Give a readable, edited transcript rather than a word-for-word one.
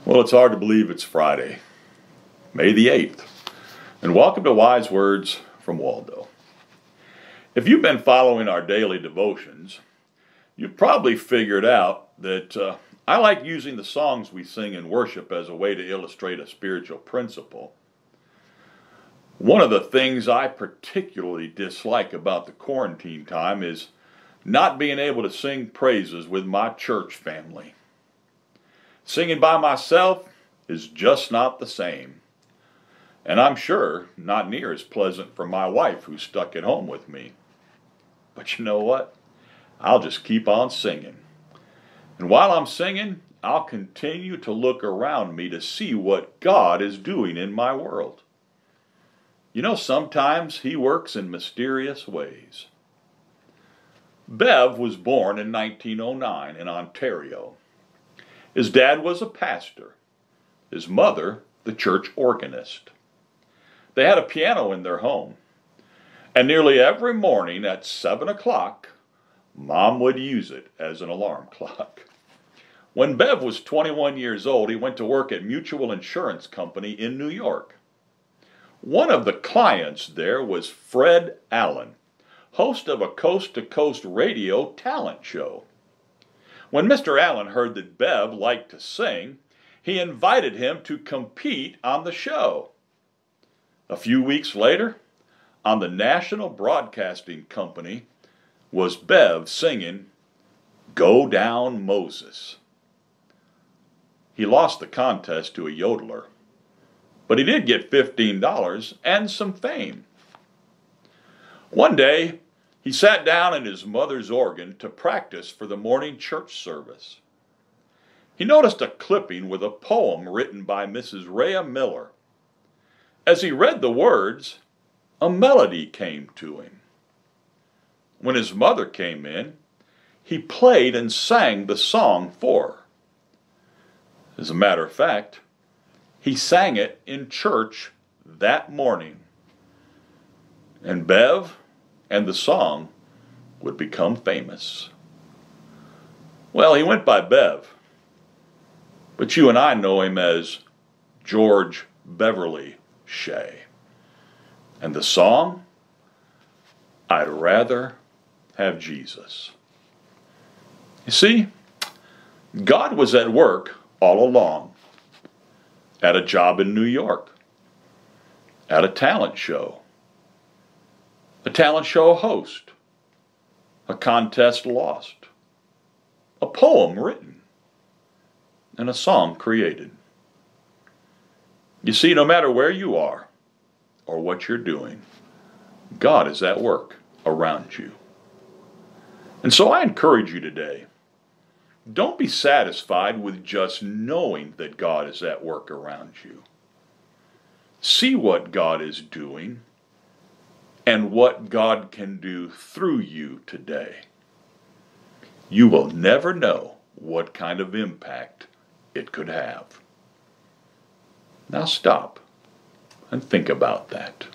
Well, it's hard to believe it's Friday, May the 8th, and welcome to Wise Words from Waldo. If you've been following our daily devotions, you've probably figured out that I like using the songs we sing in worship as a way to illustrate a spiritual principle. One of the things I particularly dislike about the quarantine time is not being able to sing praises with my church family. Singing by myself is just not the same. And I'm sure not near as pleasant for my wife who's stuck at home with me. But you know what? I'll just keep on singing. And while I'm singing, I'll continue to look around me to see what God is doing in my world. You know, sometimes He works in mysterious ways. Bev was born in 1909 in Ontario. His dad was a pastor, his mother the church organist. They had a piano in their home, and nearly every morning at 7 o'clock, Mom would use it as an alarm clock. When Bev was 21 years old, he went to work at Mutual Insurance Company in New York. One of the clients there was Fred Allen, host of a coast-to-coast radio talent show. When Mr. Allen heard that Bev liked to sing, he invited him to compete on the show. A few weeks later, on the National Broadcasting Company, was Bev singing "Go Down Moses." He lost the contest to a yodeler, but he did get $15 and some fame. One day, he sat down in his mother's organ to practice for the morning church service. He noticed a clipping with a poem written by Mrs. Rhea Miller. As he read the words, a melody came to him. When his mother came in, he played and sang the song for her. As a matter of fact, he sang it in church that morning. And Bev and the song would become famous. Well, he went by Bev, but you and I know him as George Beverly Shea. And the song, I'd Rather Have Jesus. You see, God was at work all along, at a job in New York, at a talent show host, a contest lost, a poem written, and a song created. You see, no matter where you are or what you're doing, God is at work around you. And so I encourage you today, don't be satisfied with just knowing that God is at work around you. See what God is doing and what God can do through you today. You will never know what kind of impact it could have. Now stop and think about that.